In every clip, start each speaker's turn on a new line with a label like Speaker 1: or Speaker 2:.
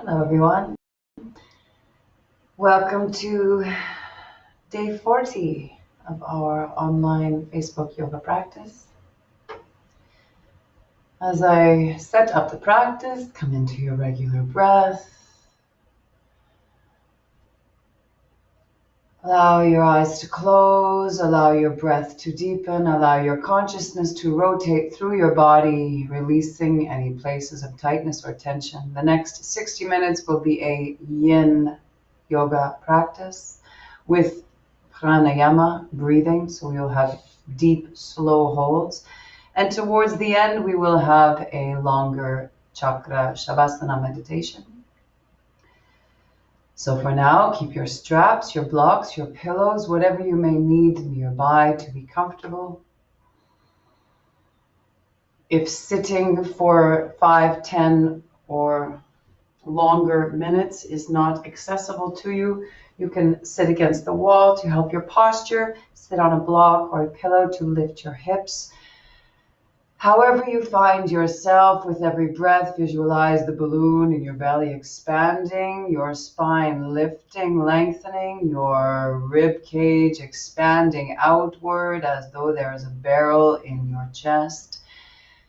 Speaker 1: Hello everyone. Welcome to day 40 of our online Facebook yoga practice. As I set up the practice, come into your regular breath. Allow your eyes to close, allow your breath to deepen, allow your consciousness to rotate through your body, releasing any places of tightness or tension. The next 60 minutes will be a yin yoga practice with pranayama, breathing, so we'll have deep, slow holds. And towards the end, we will have a longer chakra Shavasana meditation. So for now, keep your straps, your blocks, your pillows, whatever you may need nearby to be comfortable. If sitting for 5, 10, or longer minutes is not accessible to you, you can sit against the wall to help your posture, sit on a block or a pillow to lift your hips. However you find yourself, with every breath, visualize the balloon in your belly expanding, your spine lifting, lengthening, your rib cage expanding outward as though there is a barrel in your chest.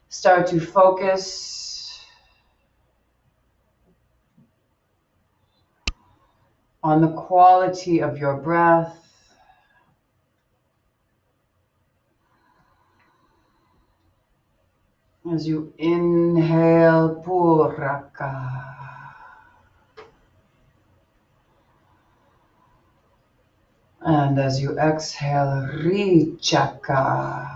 Speaker 1: Start to focus on the quality of your breath. As you inhale, Puraka. And as you exhale, Richaka.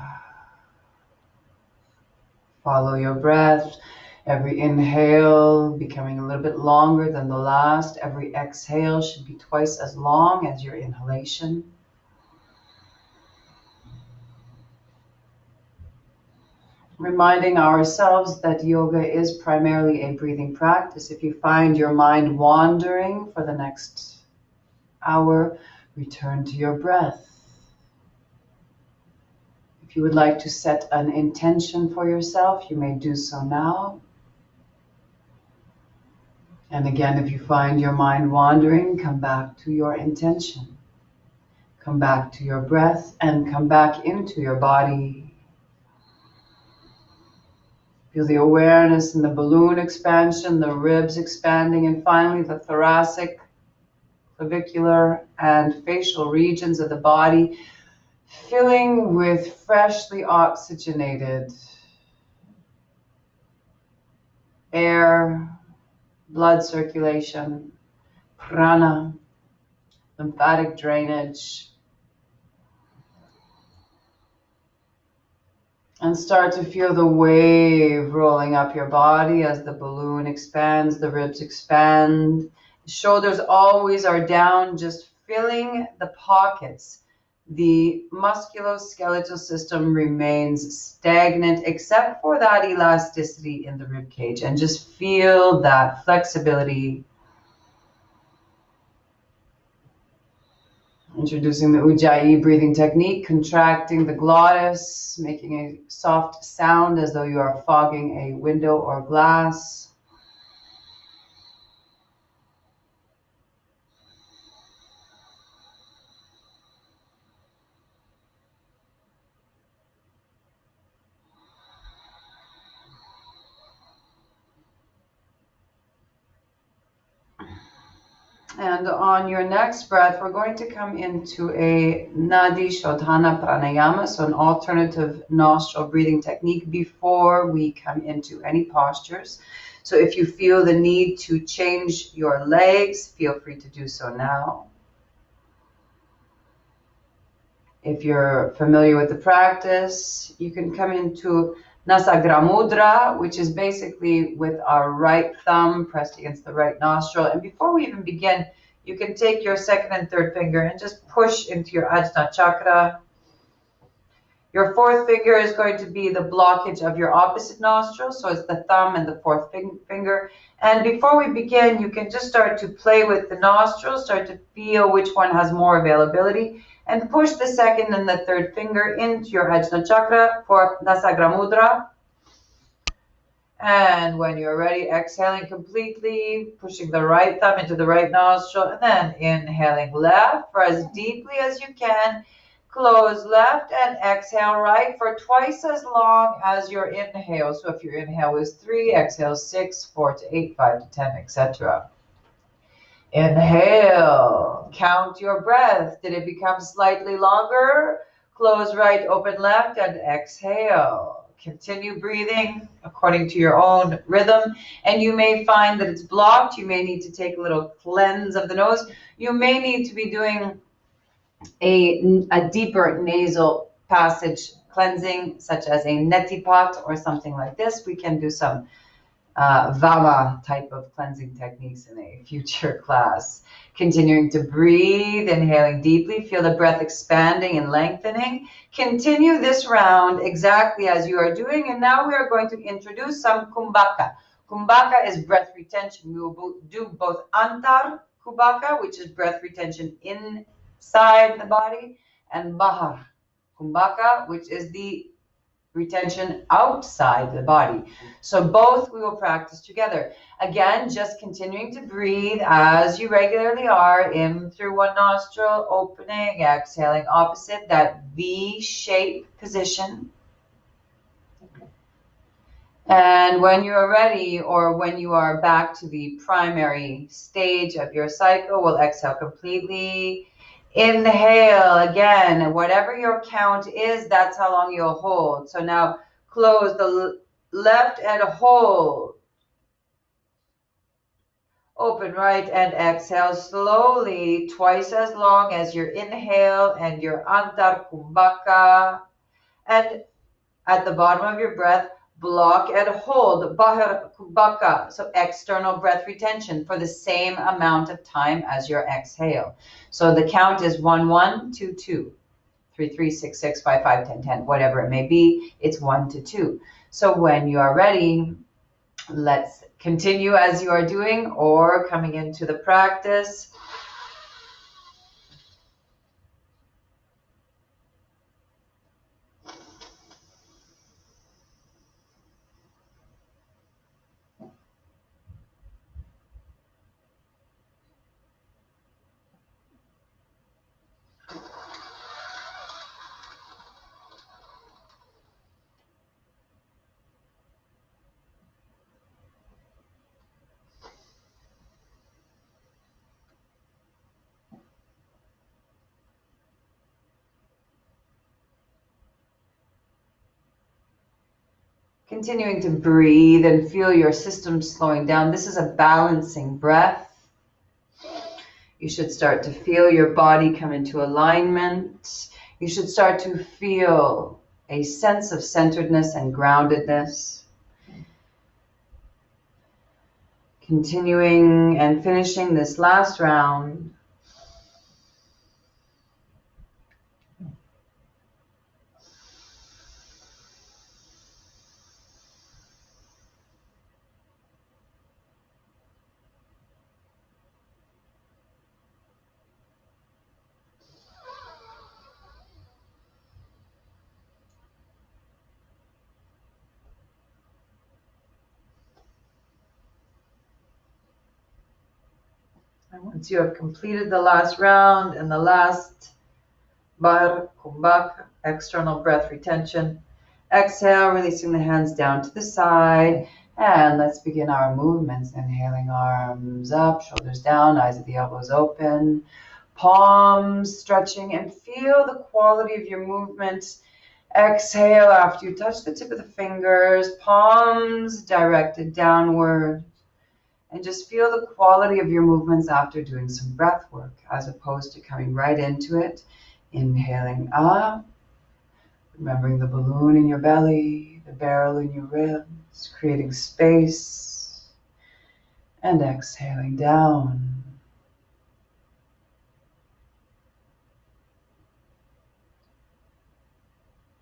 Speaker 1: Follow your breath. Every inhale becoming a little bit longer than the last. Every exhale should be twice as long as your inhalation. Reminding ourselves that yoga is primarily a breathing practice. If you find your mind wandering for the next hour, return to your breath. If you would like to set an intention for yourself, you may do so now. And again, if you find your mind wandering, come back to your intention. Come back to your breath and come back into your body. Feel the awareness in the balloon expansion, the ribs expanding, and finally the thoracic, clavicular, and facial regions of the body filling with freshly oxygenated air, blood circulation, prana, lymphatic drainage. And start to feel the wave rolling up your body as the balloon expands, the ribs expand. The shoulders always are down, just filling the pockets. The musculoskeletal system remains stagnant except for that elasticity in the rib cage. And just feel that flexibility. Introducing the Ujjayi breathing technique, contracting the glottis, making a soft sound as though you are fogging a window or glass. And on your next breath, we're going to come into a Nadi Shodhana Pranayama, so an alternative nostril breathing technique before we come into any postures. So if you feel the need to change your legs, feel free to do so now. If you're familiar with the practice, you can come into Nasagra Mudra, which is basically with our right thumb pressed against the right nostril. And before we even begin, you can take your second and third finger and just push into your Ajna Chakra. Your fourth finger is going to be the blockage of your opposite nostril, so it's the thumb and the fourth finger. And before we begin, you can just start to play with the nostrils, start to feel which one has more availability, and push the second and the third finger into your Ajna Chakra for Nasagra Mudra.
Speaker 2: And when you're ready, exhaling completely, pushing the right thumb into the right nostril, and then inhaling left for as deeply as you can. Close left and exhale right for twice as long as your inhale. So if your inhale was 3, exhale 6, 4 to 8, 5 to 10, etc. Inhale, count your breath. Did it become slightly longer? Close right, open left, and exhale. Continue breathing according to your own rhythm. And you may find that it's blocked. You may need to take a little cleanse of the nose. You may need to be doing a deeper nasal passage cleansing, such as a neti pot or something like this. We can do some Vama type of cleansing techniques in a future class. Continuing to breathe, inhaling deeply, feel the breath expanding and lengthening. Continue this round exactly as you are doing, and now we are going to introduce some kumbhaka. Kumbhaka is breath retention. We will do both antar kumbhaka, which is breath retention inside the body, and bahar kumbhaka, which is the retention outside the body. So both we will practice together. Again, just continuing to breathe as you regularly are, in through one nostril, opening, exhaling opposite, that V-shape position. And when you are ready, or when you are back to the primary stage of your cycle, we'll exhale completely. Inhale again, whatever your count is, that's how long you'll hold. So now close the left and hold. Open right and exhale slowly, twice as long as your inhale and your Antar Kumbhaka. And at the bottom of your breath, block and hold Bahar Kumbhaka, so external breath retention, for the same amount of time as your exhale. So the count is 1, 1, 2, 2, 3, 3, 6, 6, 5, 5, 10, 10, whatever it may be. It's 1 to 2. So when you are ready, let's continue as you are doing or coming into the practice. Continuing to breathe and feel your system slowing down. This is a balancing breath. You should start to feel your body come into alignment. You should start to feel a sense of centeredness and groundedness. Continuing and finishing this last round. And once you have completed the last round and the last Bar Kumbhak, external breath retention, exhale, releasing the hands down to the side. And let's begin our movements. Inhaling, arms up, shoulders down, eyes at the elbows open, palms stretching, and feel the quality of your movement. Exhale after you touch the tip of the fingers, palms directed downward. And just feel the quality of your movements after doing some breath work, as opposed to coming right into it. Inhaling up, remembering the balloon in your belly, the barrel in your ribs, creating space. And exhaling down.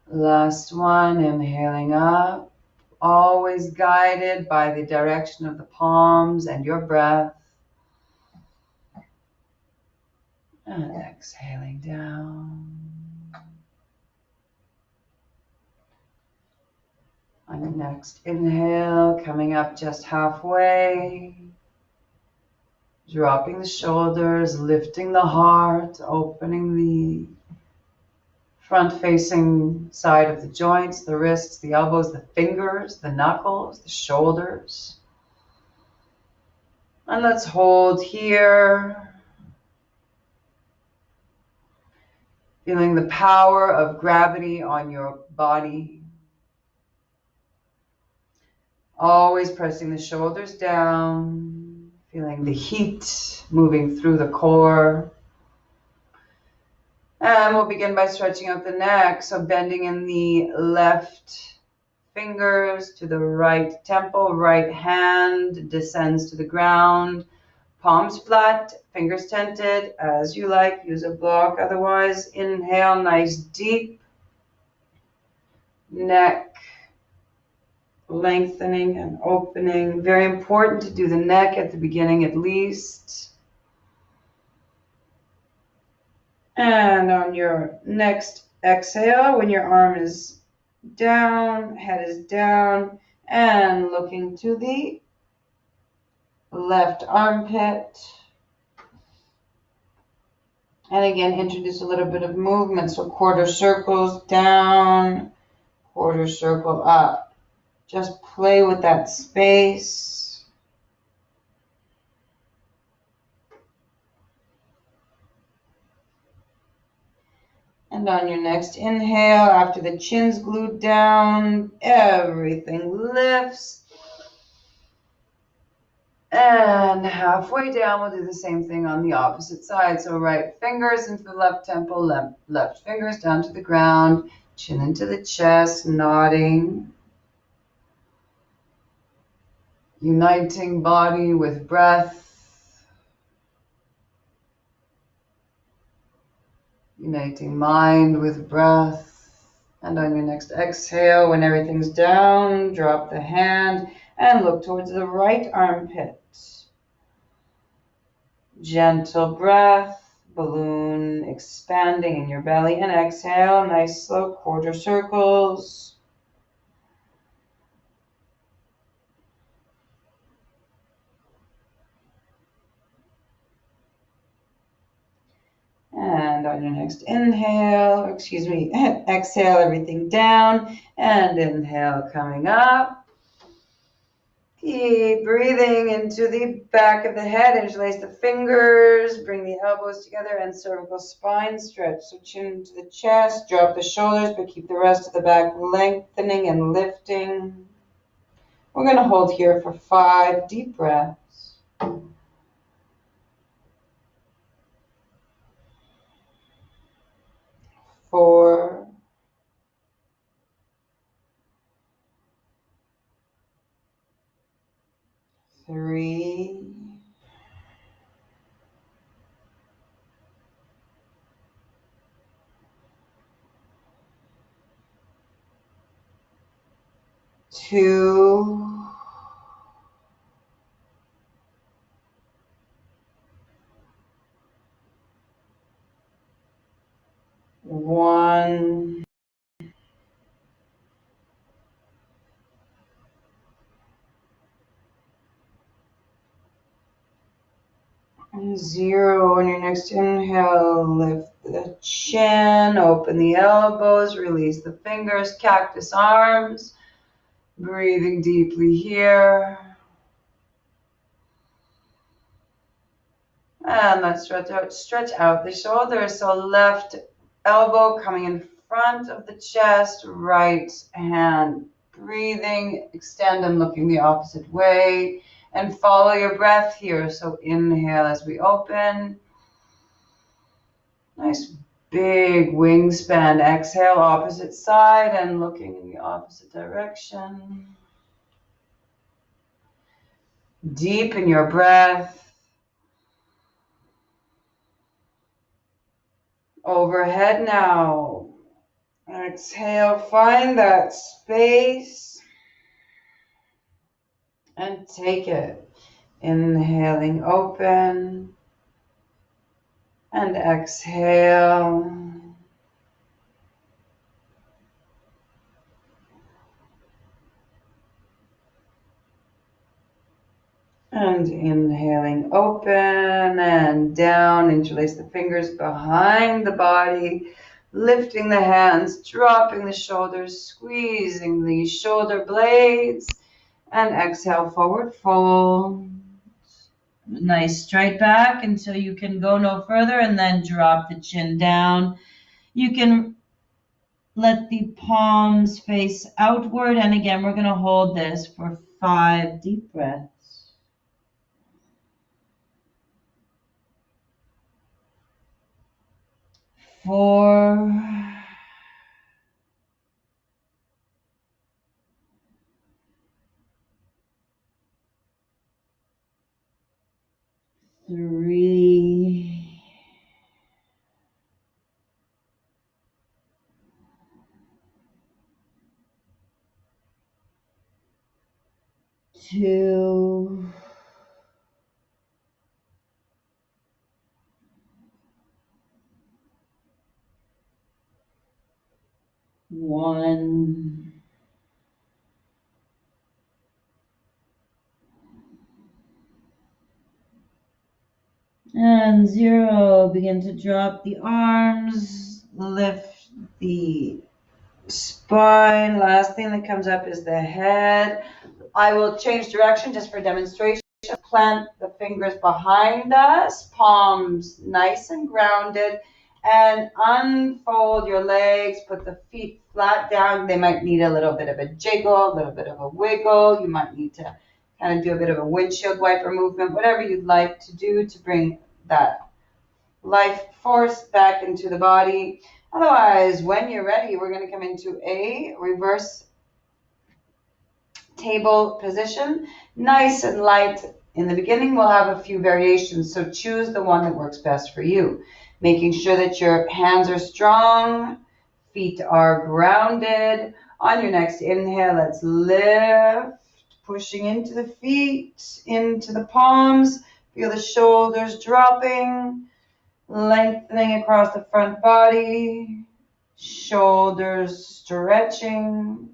Speaker 2: Last one, inhaling up. Always guided by the direction of the palms and your breath. And exhaling down.
Speaker 1: On your next inhale, coming up just halfway, dropping the shoulders, lifting the heart, opening the front-facing side of the joints, the wrists, the elbows, the fingers, the knuckles, the shoulders. And let's hold here, feeling the power of gravity on your body. Always pressing the shoulders down, feeling the heat moving through the core. And we'll begin by stretching out the neck. So bending in the left fingers to the right temple, right hand descends to the ground. Palms flat, fingers tented, as you like. Use a block. Otherwise, inhale, nice deep neck lengthening and opening. Very important to do the neck at the beginning at least. And on your next exhale, when your arm is down, head is down, and looking to the left armpit. And again, introduce a little bit of movement. So quarter circles down, quarter circle up. Just play with that space. And on your next inhale, after the chin's glued down, everything lifts. And halfway down, we'll do the same thing on the opposite side. So right fingers into the left temple, left fingers down to the ground, chin into the chest, nodding. Uniting body with breath. Uniting mind with breath. And on your next exhale, when everything's down, drop the hand and look towards the right armpit. Gentle breath, balloon expanding in your belly. And exhale, nice slow quarter circles. And on your next inhale, exhale everything down, and inhale coming up. Keep breathing into the back of the head, interlace the fingers, bring the elbows together and cervical spine stretch. So chin to the chest, drop the shoulders, but keep the rest of the back lengthening and lifting. We're going to hold here for 5 deep breaths. 4, 3, 2, 1. 0. On your next inhale, lift the chin, open the elbows, release the fingers, cactus arms. Breathing deeply here. And let's stretch out the shoulders. So left elbow coming in front of the chest, right hand breathing, extend and looking the opposite way. And follow your breath here. So inhale as we open. Nice big wingspan. Exhale, opposite side and looking in the opposite direction. Deepen your breath. Overhead now. Exhale, find that space and take it. Inhaling open and exhale. And inhaling, open and down. Interlace the fingers behind the body, lifting the hands, dropping the shoulders, squeezing the shoulder blades, and exhale, forward fold. Nice straight back until you can go no further, and then drop the chin down. You can let the palms face outward, and again, we're going to hold this for 5 deep breaths. 4, 3, 2, 1. And 0. Begin to drop the arms, lift the spine. Last thing that comes up is the head. I will change direction just for demonstration. Plant the fingers behind us, palms nice and grounded, and unfold your legs. Put the feet flat down. They might need a little bit of a jiggle, a little bit of a wiggle. You might need to kind of do a bit of a windshield wiper movement, whatever you'd like to do to bring that life force back into the body. Otherwise, when you're ready, we're going to come into a reverse table position, nice and light. In the beginning, we'll have a few variations, so choose the one that works best for you. Making sure that your hands are strong, feet are grounded. On your next inhale, let's lift, pushing into the feet, into the palms. Feel the shoulders dropping, lengthening across the front body, shoulders stretching.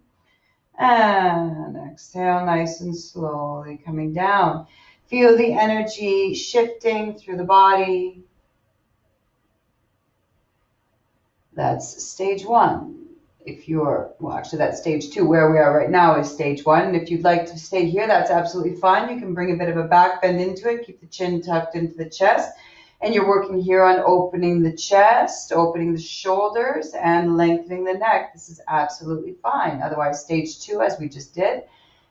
Speaker 1: And exhale nice and slowly coming down. Feel the energy shifting through the body. That's stage 1. If you're, well, actually that's stage 2. Where we are right now is stage 1. And if you'd like to stay here, that's absolutely fine. You can bring a bit of a back bend into it. Keep the chin tucked into the chest. And you're working here on opening the chest, opening the shoulders, and lengthening the neck. This is absolutely fine. Otherwise, stage 2, as we just did,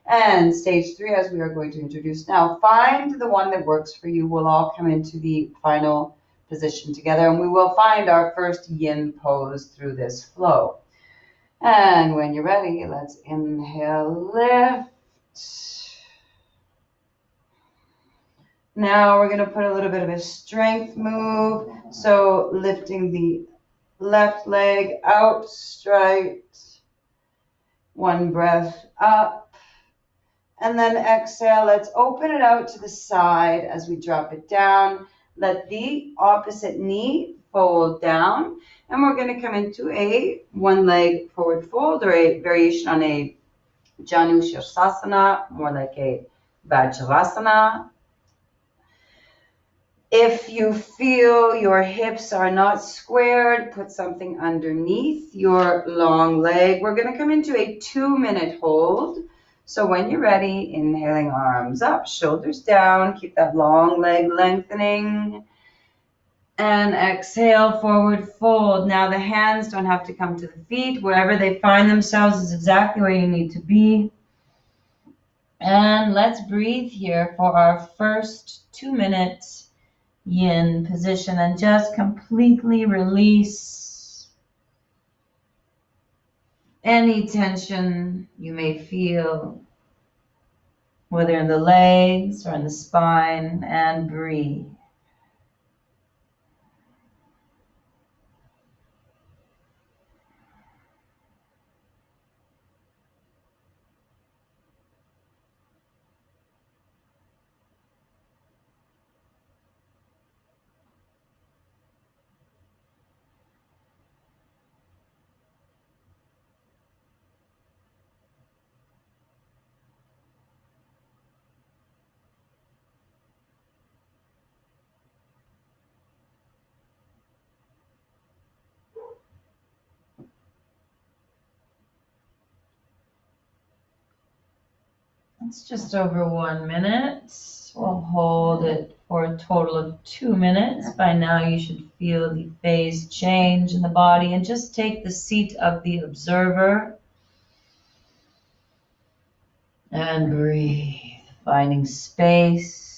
Speaker 1: and stage 3, as we are going to introduce now. Find the one that works for you. We'll all come into the final position together, and we will find our first yin pose through this flow. And when you're ready, let's inhale, lift. Now we're going to put a little bit of a strength move. So lifting the left leg out straight. 1 breath up. And then exhale. Let's open it out to the side as we drop it down. Let the opposite knee fold down. And we're going to come into a 1 leg forward fold, or a variation on a Janu Shavasana, more like a Vajrasana. If you feel your hips are not squared, put something underneath your long leg. We're going to come into a 2-minute hold. So when you're ready, inhaling, arms up, shoulders down. Keep that long leg lengthening. And exhale, forward fold. Now the hands don't have to come to the feet. Wherever they find themselves is exactly where you need to be. And let's breathe here for our first 2 minutes yin position, and just completely release any tension you may feel, whether in the legs or in the spine, and breathe.
Speaker 2: It's just over 1 minute. We'll hold it for a total of 2 minutes. By now you should feel the phase change in the body, and just take the seat of the observer and breathe, finding space.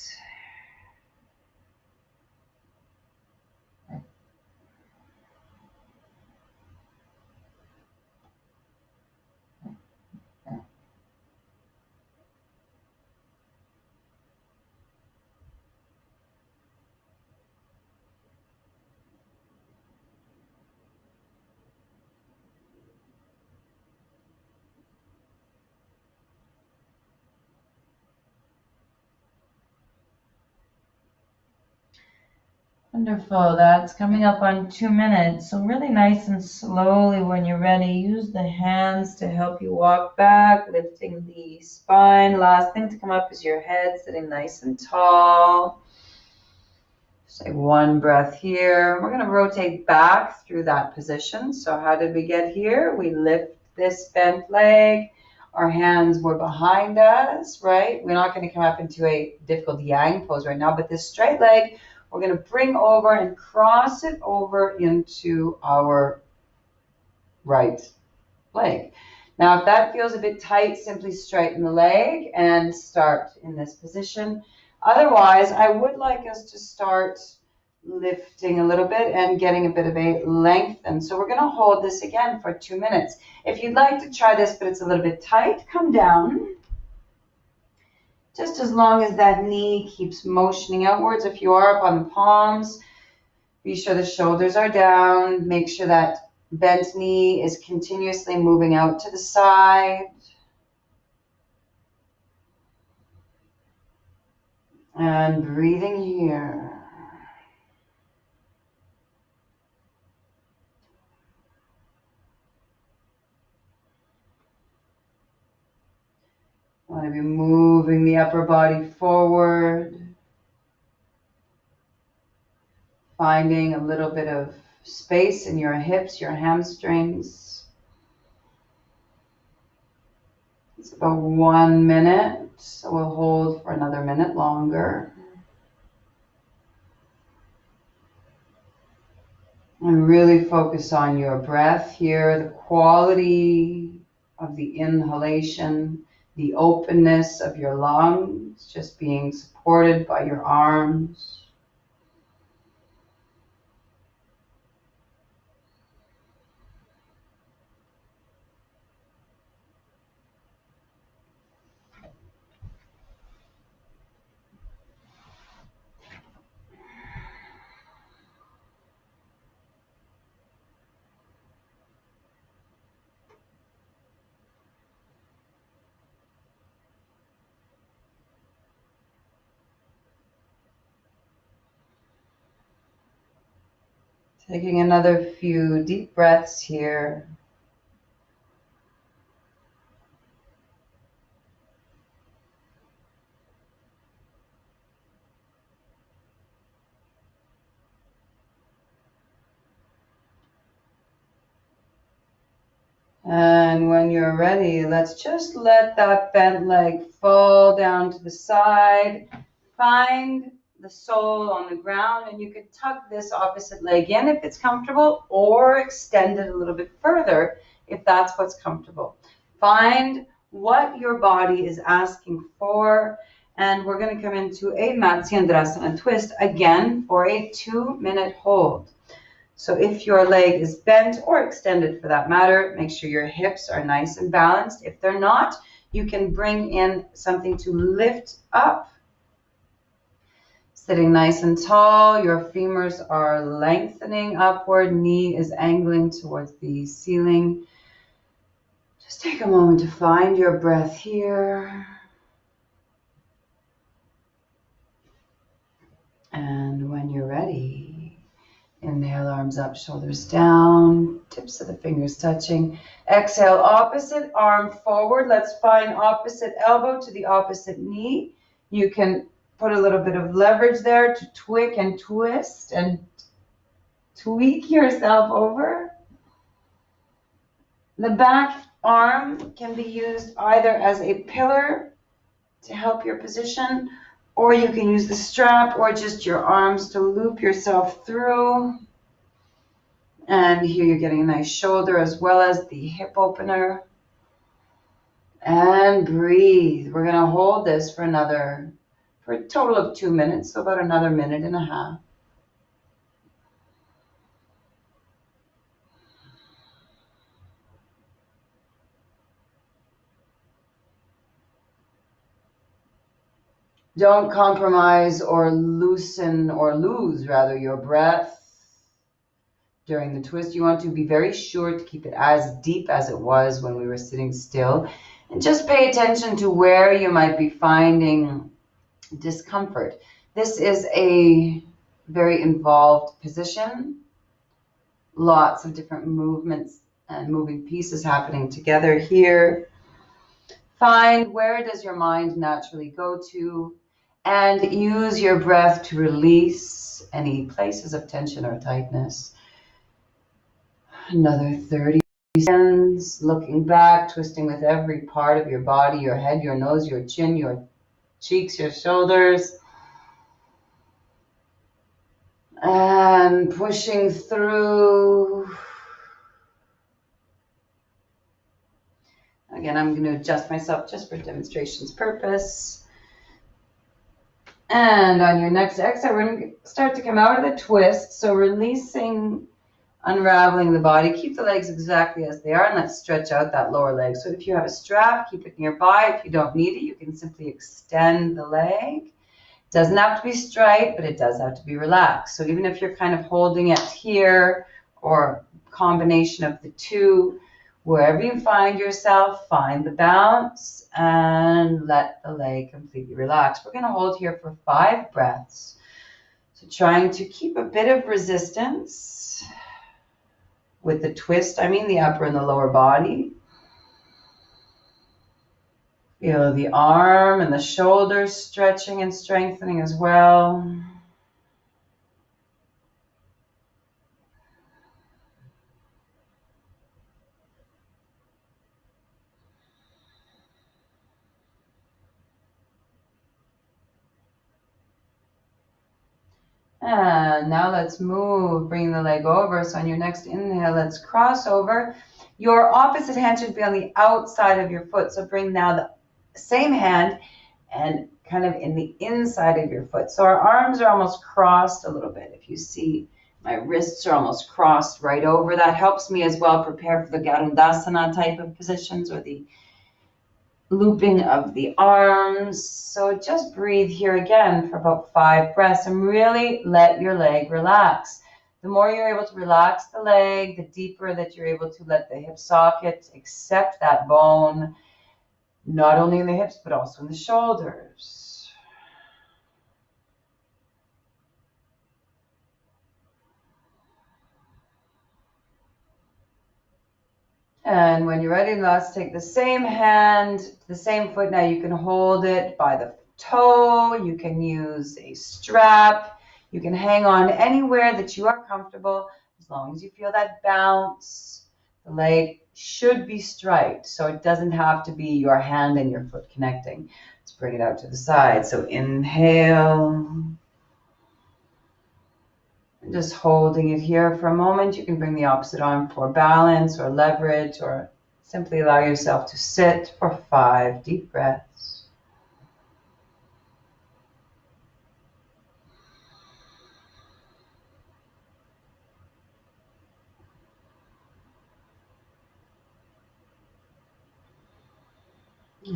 Speaker 2: Wonderful. That's coming up on 2 minutes. So really nice and slowly when you're ready, use the hands to help you walk back, lifting the spine. Last thing to come up is your head, sitting nice and tall. Just take one breath here. We're going to rotate back through that position. So how did we get here? We lift this bent leg. Our hands were behind us, right? We're not going to come up into a difficult yang pose right now, but this straight leg, we're going to bring over and cross it over into our right leg. Now, if that feels a bit tight, simply straighten the leg and start in this position. Otherwise, I would like us to start lifting a little bit and getting a bit of a lengthen. So we're going to hold this again for 2 minutes. If you'd like to try this, but it's a little bit tight, come down. Just as long as that knee keeps motioning outwards. If you are up on the palms, be sure the shoulders are down. Make sure that bent knee is continuously moving out to the side. And breathing here. Want to be moving the upper body forward. Finding a little bit of space in your hips, your hamstrings. It's about 1 minute, so we'll hold for another minute longer. And really focus on your breath here, the quality of the inhalation, the openness of your lungs, just being supported by your arms. Taking another few deep breaths here. And when you're ready, let's just let that bent leg fall down to the side. Find the sole on the ground, and you can tuck this opposite leg in if it's comfortable, or extend it a little bit further if that's what's comfortable. Find what your body is asking for, and we're going to come into a Matsyendrasana twist again for a 2-minute hold. So if your leg is bent or extended for that matter, make sure your hips are nice and balanced. If they're not, you can bring in something to lift up. Sitting nice and tall, your femurs are lengthening upward, knee is angling towards the ceiling. Just take a moment to find your breath here. And when you're ready, inhale, arms up, shoulders down, tips of the fingers touching. Exhale, opposite arm forward. Let's find opposite elbow to the opposite knee. You can put a little bit of leverage there to tweak and twist and tweak yourself over. The back arm can be used either as a pillar
Speaker 1: to help your position, or you can use the strap or just your arms to loop yourself through. And here you're getting a nice shoulder as well as the hip opener. And breathe. We're going to hold this for a total of 2 minutes, so about another minute and a half. Don't compromise or loosen or lose rather your breath during the twist. You want to be very sure to keep it as deep as it was when we were sitting still. And just pay attention to where you might be finding discomfort. This is a very involved position. Lots of different movements and moving pieces happening together here. Find where does your mind naturally go to, and use your breath to release any places of tension or tightness. Another 30 seconds, looking back, twisting with every part of your body, your head, your nose, your chin, your cheeks, your shoulders. And pushing through. Again, I'm going to adjust myself just for demonstration's purpose. And on your next exhale, we're going to start to come out of the twist. So releasing, unraveling the body. Keep the legs exactly as they are, and let's stretch out that lower leg. So if you have a strap, keep it nearby. If you don't need it, you can simply extend the leg. It doesn't have to be straight, but it does have to be relaxed. So even if you're kind of holding it here or combination of the two, wherever you find yourself, find the bounce and let the leg completely relax. We're going to hold here for 5 breaths. So trying to keep a bit of resistance with the twist. I mean the upper and the lower body. Feel the arm and the shoulders stretching and strengthening as well. And now let's move, bring the leg over. So on your next inhale, let's cross over. Your opposite hand should be on the outside of your foot. So bring now the same hand and kind of in the inside of your foot. So our arms are almost crossed a little bit. If you see, my wrists are almost crossed right over. That helps me as well prepare for the Garudasana type of positions, or the looping of the arms. So just breathe here again for about 5 breaths and really let your leg relax. The more you're able to relax the leg, the deeper that you're able to let the hip socket accept that bone, not only in the hips, but also in the shoulders. And when you're ready, let's take the same hand, the same foot. Now you can hold it by the toe. You can use a strap. You can hang on anywhere that you are comfortable, as long as you feel that bounce. The leg should be straight, so it doesn't have to be your hand and your foot connecting. Let's bring it out to the side. So inhale. Just holding it here for a moment. You can bring the opposite arm for balance or leverage, or simply allow yourself to sit for 5 deep breaths.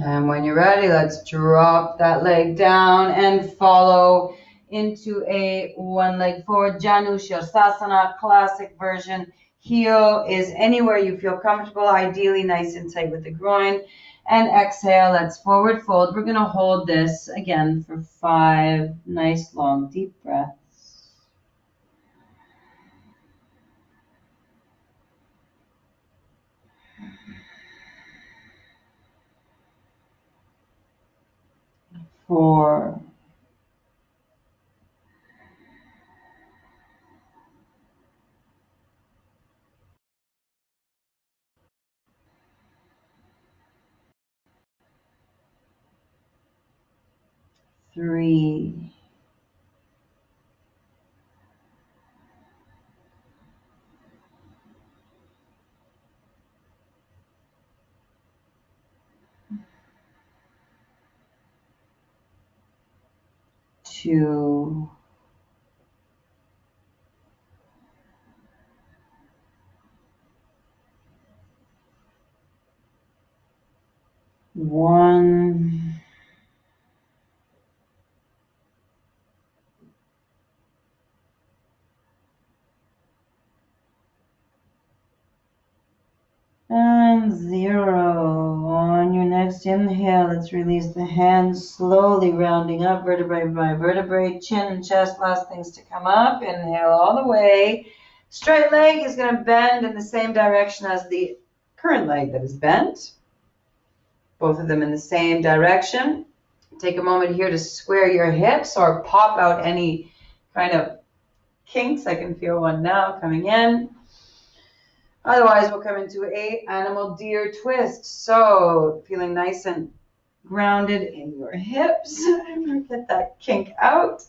Speaker 1: And when you're ready, let's drop that leg down and follow into a one leg forward, Janu Shavasana, classic version. Heel is anywhere you feel comfortable, ideally nice and tight with the groin. And exhale, let's forward fold. We're going to hold this again for 5 nice long deep breaths. Four.
Speaker 2: 3, 2, 1. And 0. On your next inhale, let's release the hands, slowly rounding up, vertebrae by vertebrae, chin and chest, last things to come up. Inhale all the way. Straight leg is going to bend in the same direction as the current leg that is bent. Both of them in the same direction. Take a moment here to square your hips or pop out any kind of kinks. I can feel one now coming in. Otherwise, we'll come into a animal deer twist. So feeling nice and grounded in your hips. Get that kink out.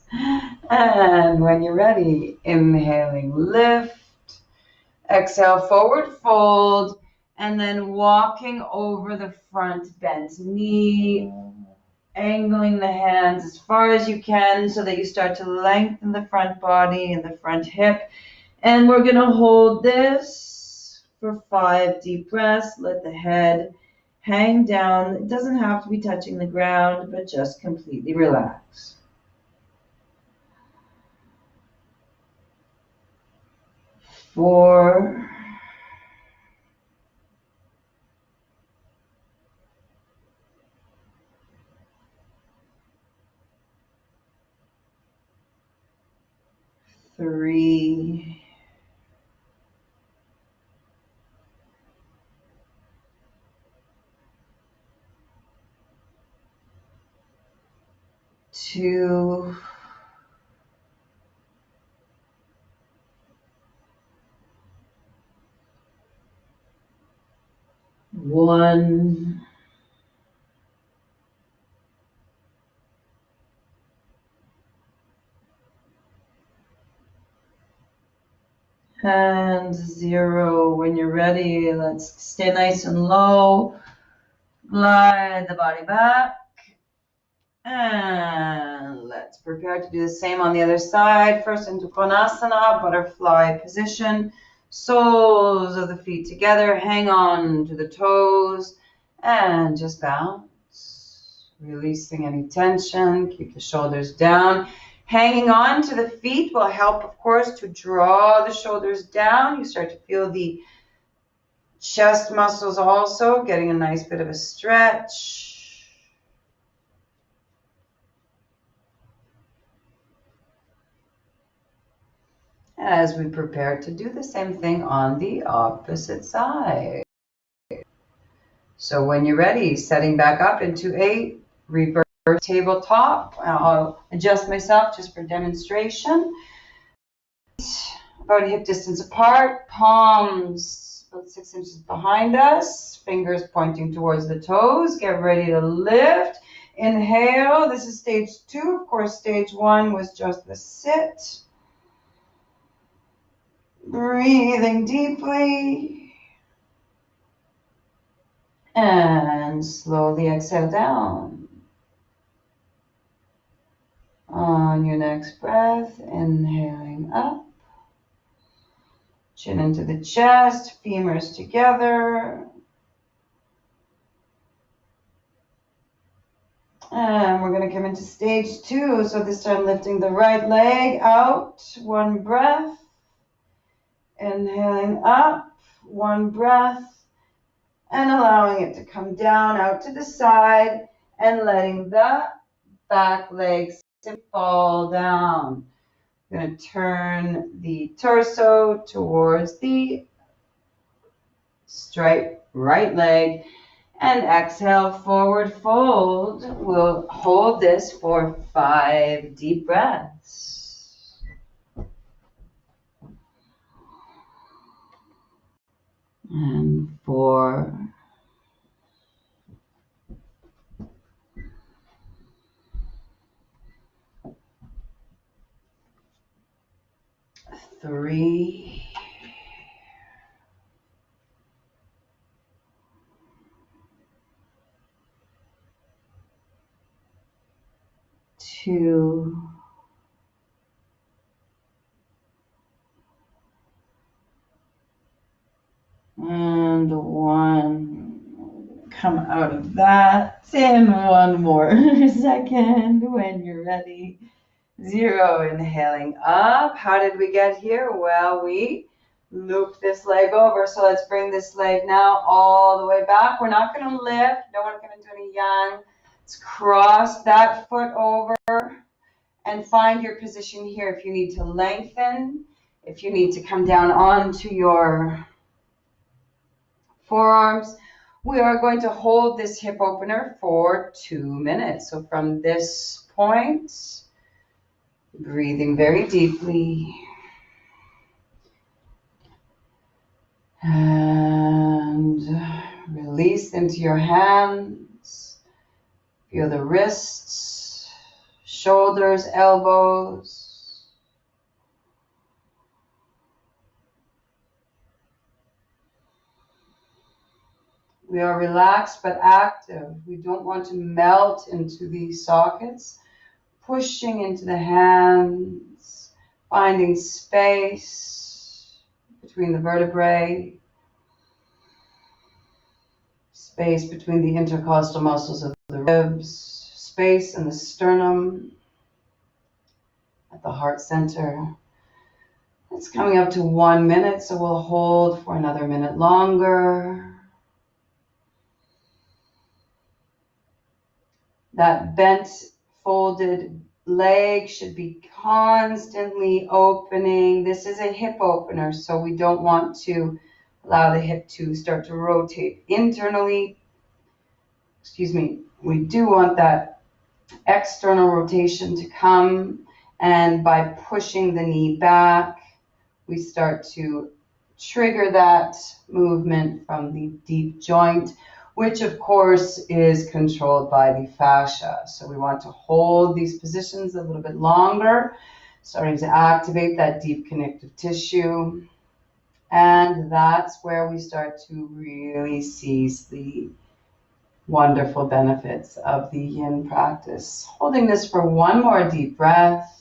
Speaker 2: And when you're ready, inhaling, lift. Exhale, forward fold. And then walking over the front bent knee. Angling the hands as far as you can so that you start to lengthen the front body and the front hip. And we're going to hold this for 5 deep breaths. Let the head hang down. It doesn't have to be touching the ground, but just completely relax. 4. 3. 2. 1. And 0. When you're ready, let's stay nice and low. Glide the body back. And let's prepare to do the same on the other side. First into Konasana, butterfly position. Soles of the feet together. Hang on to the toes. And just bounce. Releasing any tension. Keep the shoulders down. Hanging on to the feet will help, of course, to draw the shoulders down. You start to feel the chest muscles also getting a nice bit of a stretch. As we prepare to do the same thing on the opposite side. So when you're ready, setting back up into a reverse tabletop. I'll adjust myself just for demonstration. About hip distance apart, palms about 6 inches behind us, fingers pointing towards the toes. Get ready to lift. Inhale. This is stage 2. Of course, stage 1 was just the sit. Breathing deeply. And slowly exhale down. On your next breath, inhaling up. Chin into the chest, femurs together. And we're going to come into stage 2. So this time lifting the right leg out. 1 breath. Inhaling up. 1 breath. And allowing it to come down out to the side. And letting the back leg fall down. I'm going to turn the torso towards the straight right leg and exhale, forward fold. We'll hold this for 5 deep breaths. And 4.
Speaker 1: 3, 2, and 1. Come out of that in one more second when you're ready. 0, inhaling up. How did we get here? Well, we loop this leg over. So let's bring this leg now all the way back. We're not going to lift. No, we're not going to do any yang. Let's cross that foot over and find your position here. If you need to lengthen, if you need to come down onto your forearms, we are going to hold this hip opener for 2 minutes. So from this point, breathing very deeply. And release into your hands. Feel the wrists, shoulders, elbows. We are relaxed but active. We don't want to melt into these sockets. Pushing into the hands, finding space between the vertebrae, space between the intercostal muscles of the ribs, space in the sternum, at the heart center. It's coming up to 1 minute, so we'll hold for another minute longer. That bent, folded leg should be constantly opening. This is a hip opener, so we don't want to allow the hip to start to rotate internally. Excuse me. We do want that external rotation to come, and by pushing the knee back, we start to trigger that movement from the deep joint, which of course is controlled by the fascia. So we want to hold these positions a little bit longer, starting to activate that deep connective tissue. And that's where we start to really seize the wonderful benefits of the yin practice. Holding this for one more deep breath.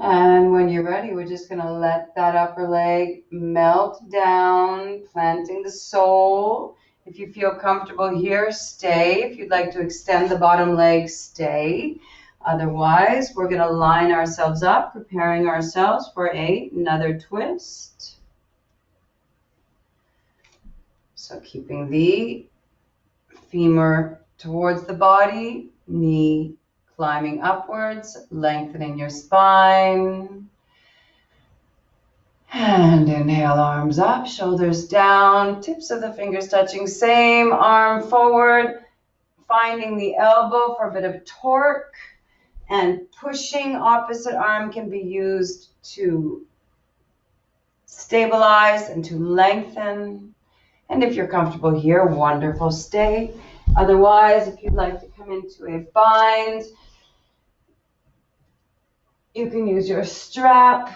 Speaker 1: And when you're ready, we're just going to let that upper leg melt down, planting the sole. If you feel comfortable here, stay. If you'd like to extend the bottom leg, stay. Otherwise, we're going to line ourselves up, preparing ourselves for another twist. So keeping the femur towards the body, knee climbing upwards, lengthening your spine. And inhale, arms up, shoulders down, tips of the fingers touching, same arm forward, finding the elbow for a bit of torque, and pushing. Opposite arm can be used to stabilize and to lengthen. And if you're comfortable here, wonderful, stay. Otherwise, if you'd like to come into a bind, you can use your strap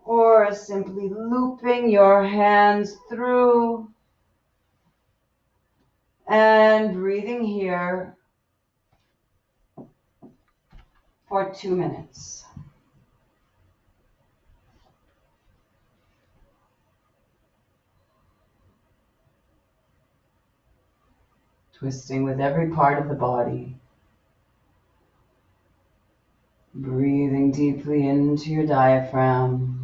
Speaker 1: or simply looping your hands through and breathing here for 2 minutes. Twisting with every part of the body. Breathing deeply into your diaphragm.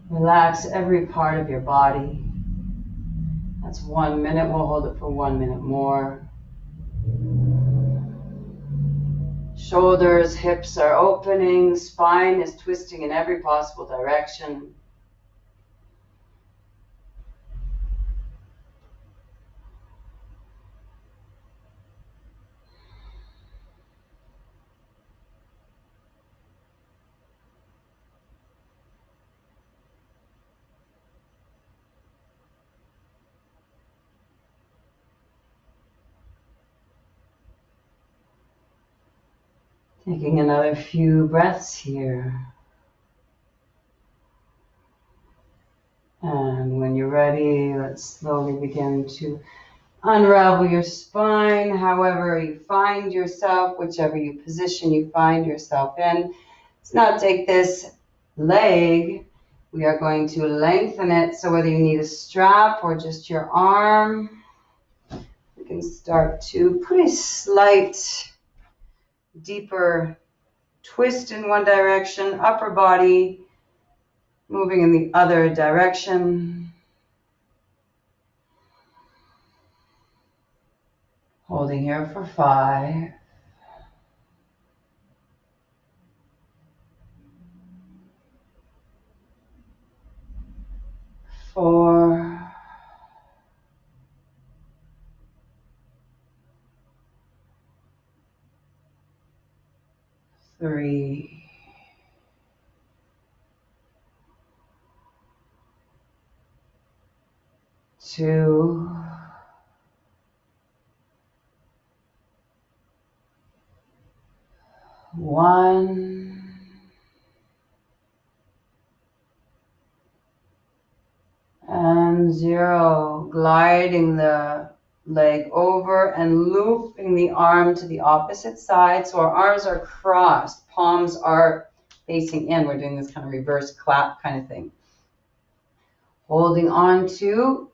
Speaker 1: Relax every part of your body. That's 1 minute. We'll hold it for 1 minute more. Shoulders, hips are opening. Spine is twisting in every possible direction. Taking another few breaths here. And when you're ready, let's slowly begin to unravel your spine, however you find yourself, whichever position you find yourself in. Let's now take this leg. We are going to lengthen it, so whether you need a strap or just your arm, we can start to put a slight deeper twist in one direction, upper body moving in the other direction. Holding here for 5, 4, 3, 2, 1. And 0. Gliding the leg over and looping the arm to the opposite side. So our arms are crossed, palms are facing in. We're doing this kind of reverse clap kind of thing. Holding on to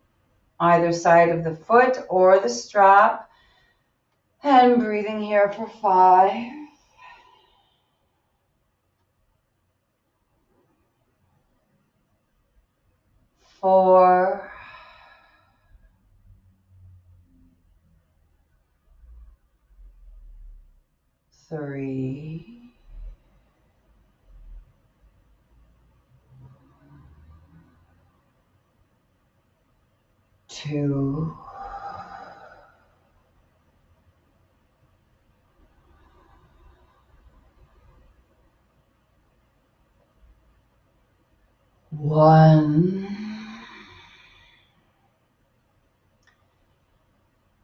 Speaker 1: either side of the foot or the strap. And breathing here for 5, 4, 3, 2, 1.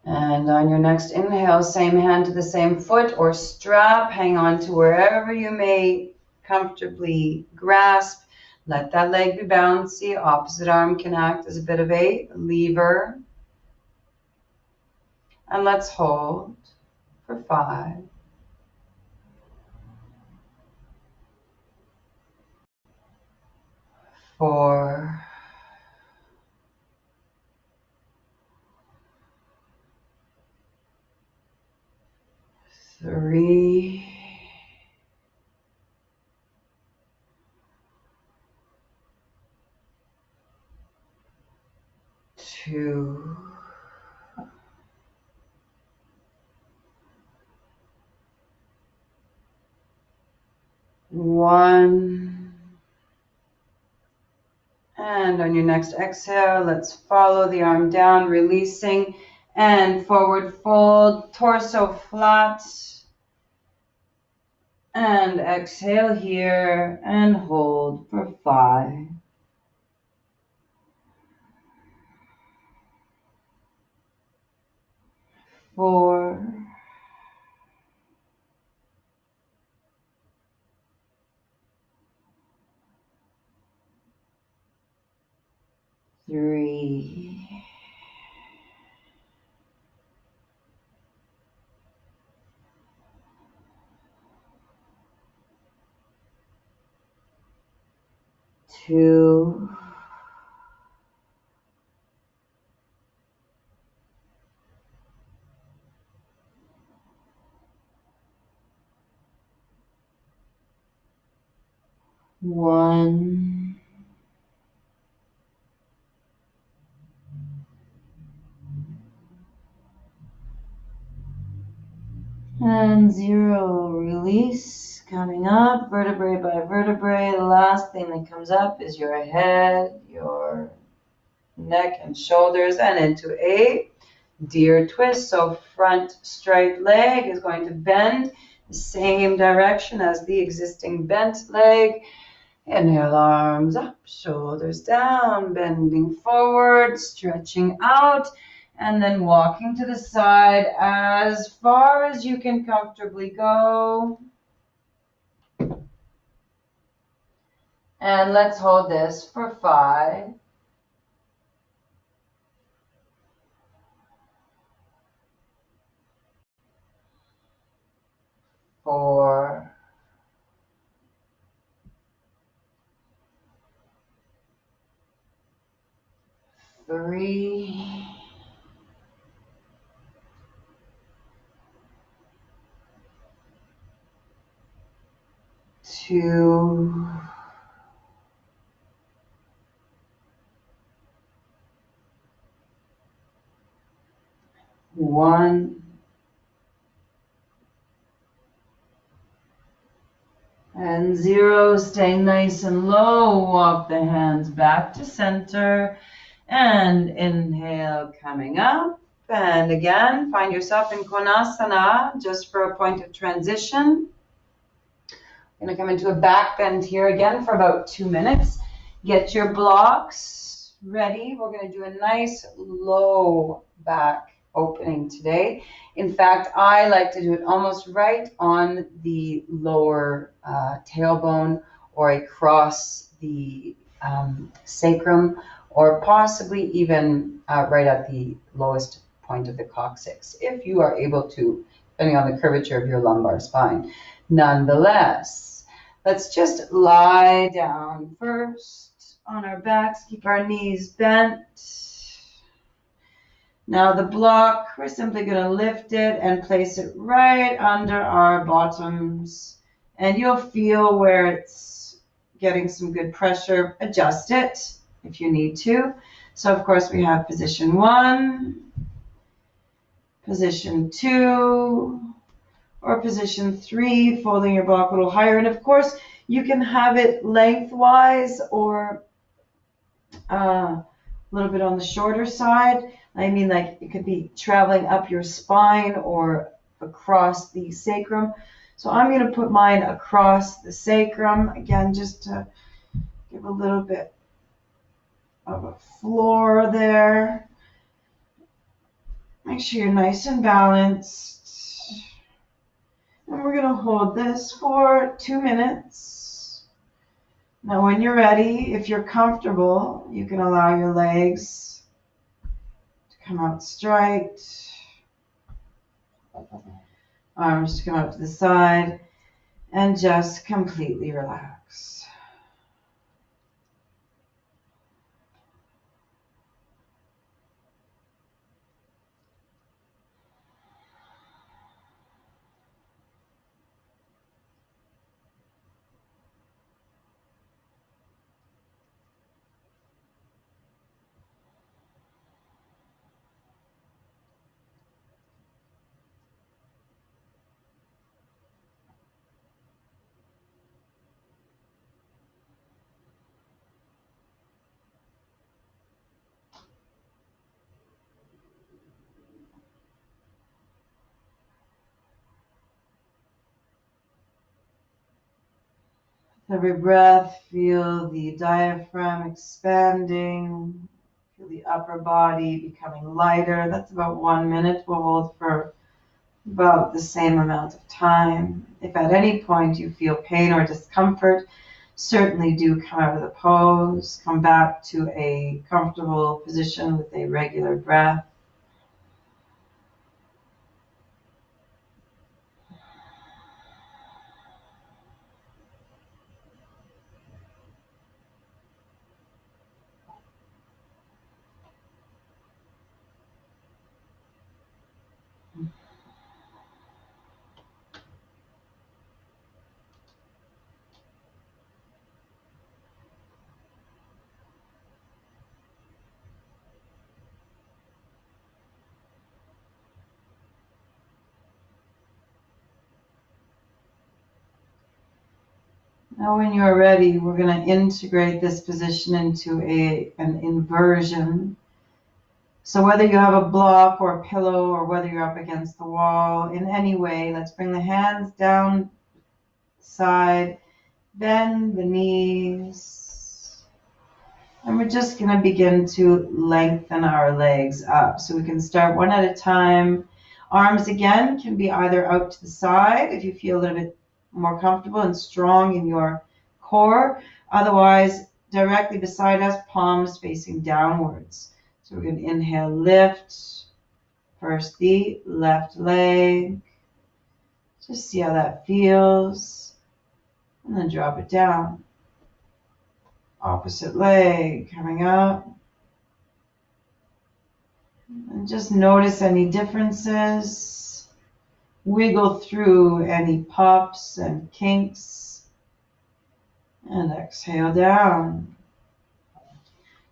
Speaker 1: And on your next inhale, same hand to the same foot or strap. Hang on to wherever you may comfortably grasp. Let that leg be bouncy. Opposite arm can act as a bit of a lever. And let's hold for 5, 4, 3, 2, 1. And on your next exhale, let's follow the arm down, releasing and forward fold, torso flat. And exhale here and hold for 5, 4, 3, 2, 1.
Speaker 2: And 0, release, coming up, vertebrae by vertebrae. The last thing that comes up is your head, your neck and shoulders, and into a deer twist. So front straight leg is going to bend the same direction as the existing bent leg. Inhale, arms up, shoulders down, bending forward, stretching out, and then walking to the side as far as you can comfortably go. And let's hold this for 5, 4, 3, 2, 1. And 0, staying nice and low. Walk the hands back to center. And inhale, coming up. And again, find yourself in Konasana just for a point of transition. Going to come into a back bend here again for about 2 minutes. Get your blocks ready. We're going to do a nice low back opening today. In fact, I like to do it almost right on the lower tailbone or across the sacrum, or possibly even right at the lowest point of the coccyx, if you are able to, depending on the curvature of your lumbar spine. Nonetheless, let's just lie down first on our backs, keep our knees bent. Now the block, we're simply going to lift it and place it right under our bottoms. And you'll feel where it's getting some good pressure. Adjust it if you need to. So of course we have position 1, position 2, or position 3, folding your block a little higher. And of course you can have it lengthwise or a little bit on the shorter side. I mean, like it could be traveling up your spine or across the sacrum. So I'm going to put mine across the sacrum, again, just to give a little bit of a floor there. Make sure you're nice and balanced. And we're going to hold this for 2 minutes. Now when you're ready, if you're comfortable, you can allow your legs to come out straight. Arms to come out to the side, and just completely relax. Every breath, feel the diaphragm expanding, feel the upper body becoming lighter. That's about 1 minute. We'll hold for about the same amount of time. If at any point you feel pain or discomfort, certainly do come out of the pose, come back to a comfortable position with a regular breath.
Speaker 1: Now when you're ready, we're going to integrate this position into an inversion. So whether you have a block or a pillow or whether you're up against the wall, in any way, let's bring the hands down, side, bend the knees. And we're just going to begin to lengthen our legs up. So we can start one at a time. Arms again can be either out to the side if you feel a little bit more comfortable and strong in your core. Otherwise, directly beside us, palms facing downwards. So we're going to inhale, lift. First the left leg. Just see how that feels. And then drop it down. Opposite leg coming up. And just notice any differences. Wiggle through any pops and kinks. And exhale down.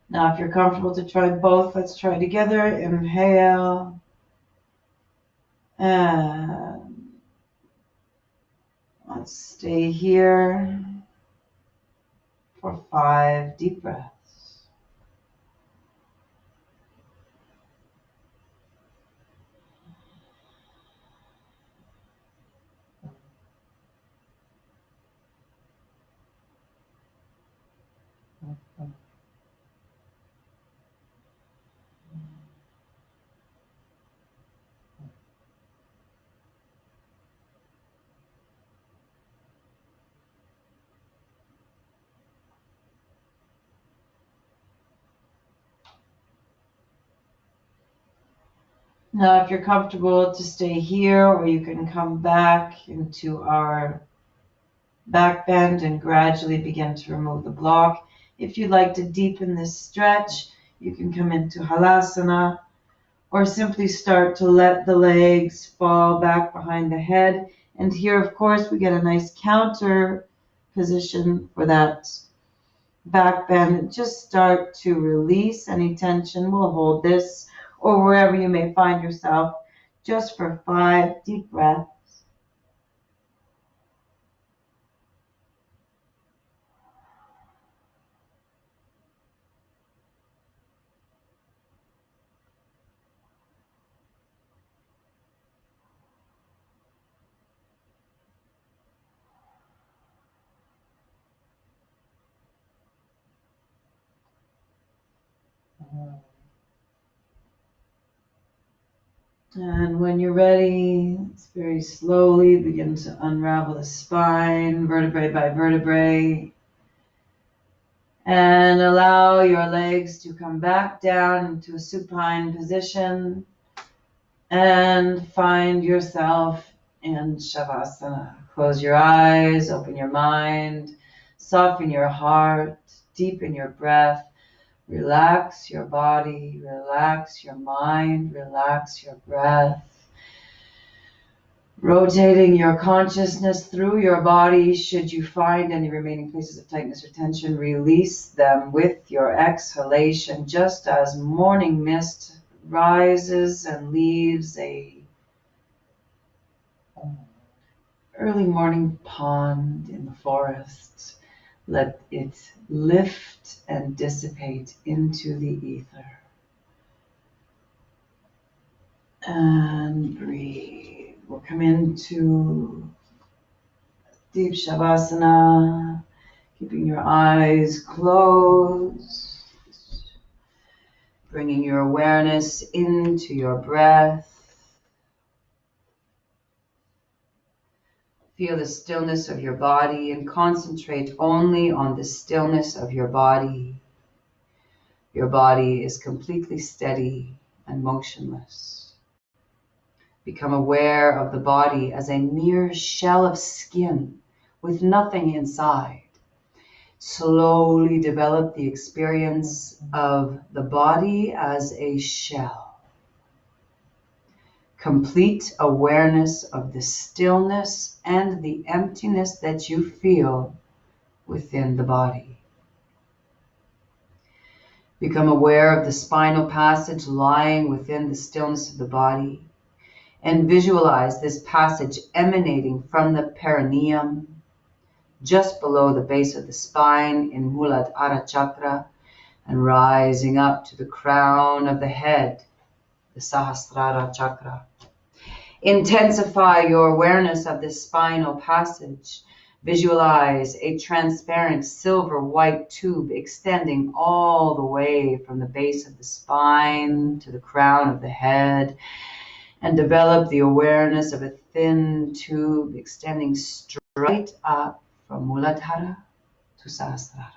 Speaker 1: Now if you're comfortable to try both, let's try together. Inhale. And let's stay here for 5 deep breaths. Now, if you're comfortable to stay here, or you can come back into our back bend and gradually begin to remove the block. If you'd like to deepen this stretch, you can come into Halasana, or simply start to let the legs fall back behind the head. And here, of course, we get a nice counter position for that back bend. Just start to release any tension. We'll hold this or wherever you may find yourself, just for 5 deep breaths. And when you're ready, let's very slowly begin to unravel the spine, vertebrae by vertebrae. And allow your legs to come back down into a supine position. And find yourself in Shavasana. Close your eyes, open your mind, soften your heart, deepen your breath. Relax your body, relax your mind, relax your breath. Rotating your consciousness through your body. Should you find any remaining places of tightness or tension, release them with your exhalation, just as morning mist rises and leaves a early morning pond in the forest. Let it lift and dissipate into the ether. And breathe. We'll come into deep Shavasana, keeping your eyes closed, bringing your awareness into your breath. Feel the stillness of your body and concentrate only on the stillness of your body. Your body is completely steady and motionless. Become aware of the body as a mere shell of skin with nothing inside. Slowly develop the experience of the body as a shell. Complete awareness of the stillness and the emptiness that you feel within the body. Become aware of the spinal passage lying within the stillness of the body, and visualize this passage emanating from the perineum,
Speaker 2: just below the base of the spine in Muladhara Chakra, and rising up to the crown of the head, the Sahasrara Chakra. Intensify your awareness of this spinal passage. Visualize a transparent silver white tube extending all the way from the base of the spine to the crown of the head, and develop the awareness of a thin tube extending straight up from Muladhara to Sahasrara.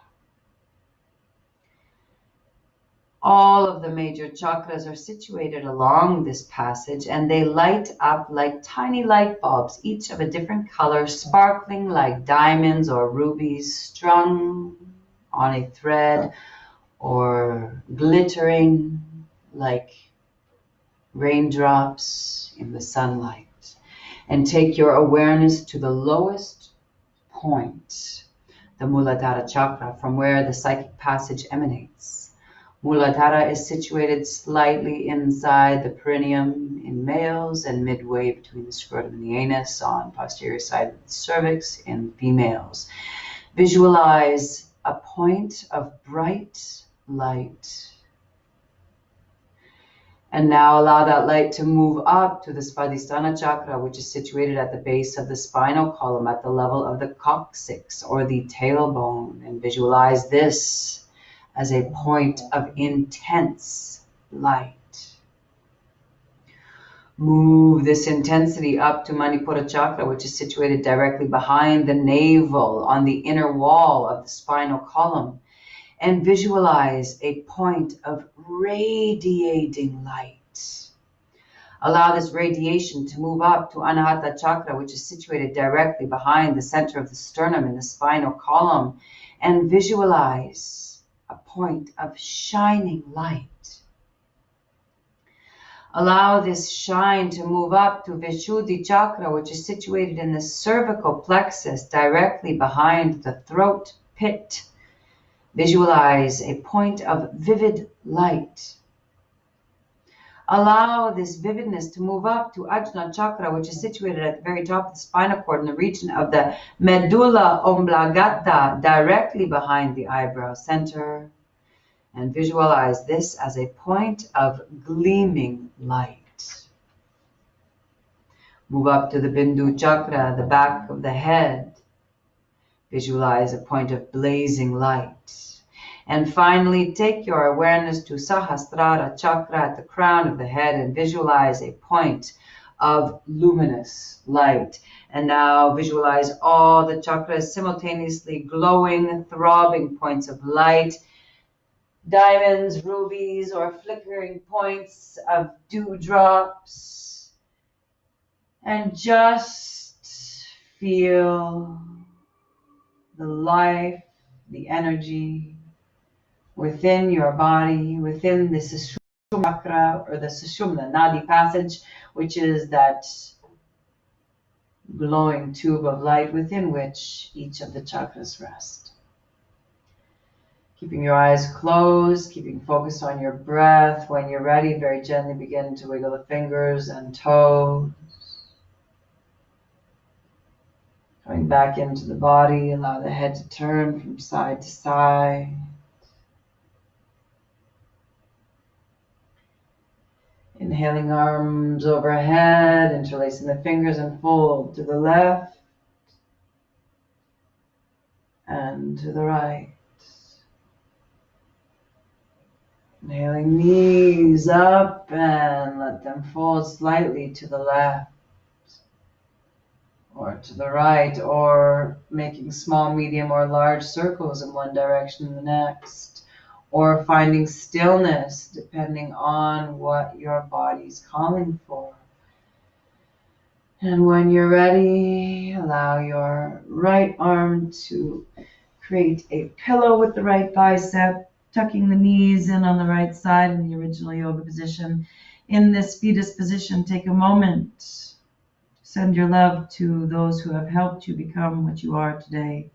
Speaker 2: All of the major chakras are situated along this passage, and they light up like tiny light bulbs, each of a different color, sparkling like diamonds or rubies strung on a thread, or glittering like raindrops in the sunlight. And take your awareness to the lowest point, the Muladhara Chakra, from where the psychic passage emanates. Muladhara is situated slightly inside the perineum in males and midway between the scrotum and the anus on posterior side of the cervix in females. Visualize a point of bright light. And now allow that light to move up to the Svadhisthana Chakra, which is situated at the base of the spinal column at the level of the coccyx or the tailbone. And visualize this as a point of intense light. Move this intensity up to Manipura Chakra, which is situated directly behind the navel on the inner wall of the spinal column, and visualize a point of radiating light. Allow this radiation to move up to Anahata Chakra, which is situated directly behind the center of the sternum in the spinal column, and visualize a point of shining light. Allow this shine to move up to Vishuddhi Chakra, which is situated in the cervical plexus directly behind the throat pit. Visualize a point of vivid light. Allow this vividness to move up to Ajna Chakra, which is situated at the very top of the spinal cord in the region of the medulla oblongata, directly behind the eyebrow center. And visualize this as a point of gleaming light. Move up to the Bindu Chakra, the back of the head. Visualize a point of blazing light. And finally, take your awareness to Sahasrara Chakra at the crown of the head and visualize a point of luminous light. And now visualize all the chakras simultaneously glowing, throbbing points of light, diamonds, rubies, or flickering points of dewdrops. And just feel the life, the energy within your body, within the Sushumna Chakra or the Sushumna Nadi passage, which is that glowing tube of light within which each of the chakras rest. Keeping your eyes closed, keeping focus on your breath. When you're ready, very gently begin to wiggle the fingers and toes. Coming back into the body, allow the head to turn from side to side. Inhaling, arms overhead, interlacing the fingers and fold to the left and to the right. Inhaling, knees up and let them fold slightly to the left or to the right, or making small, medium, or large circles in one direction and the next, or finding stillness depending on what your body's calling for. And when you're ready, allow your right arm to create a pillow with the right bicep, tucking the knees in on the right side in the original yoga position. In this fetus position, take a moment. Send your love to those who have helped you become what you are today.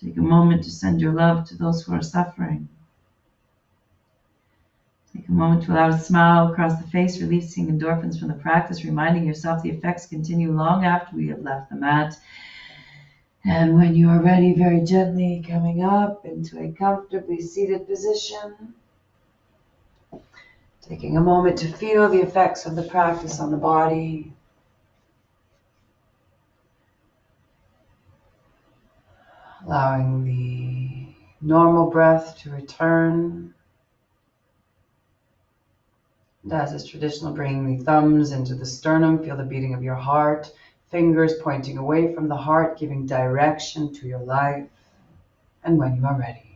Speaker 2: Take a moment to send your love to those who are suffering. Take a moment to allow a smile across the face, releasing endorphins from the practice, reminding yourself the effects continue long after we have left the mat. And when you are ready, very gently coming up into a comfortably seated position. Taking a moment to feel the effects of the practice on the body. Allowing the normal breath to return. And as is traditional, bringing the thumbs into the sternum, feel the beating of your heart. Fingers pointing away from the heart, giving direction to your life. And when you are ready.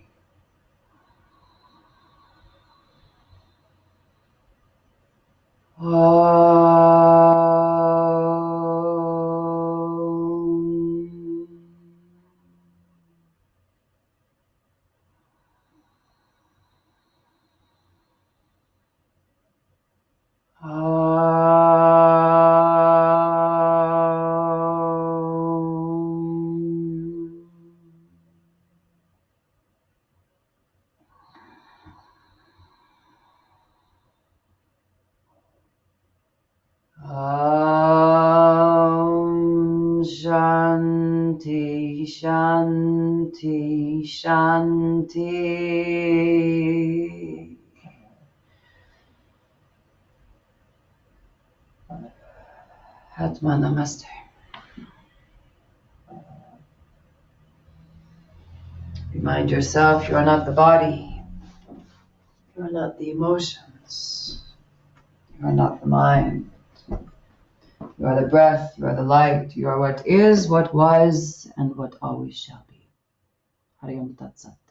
Speaker 2: Shanti, Shanti, Shanti. Atma Namaste. Remind yourself you are not the body. You are not the emotions. You are not the mind. You are the breath. You are the light. You are what is, what was, and what always shall be. Hari Om Tat Sat.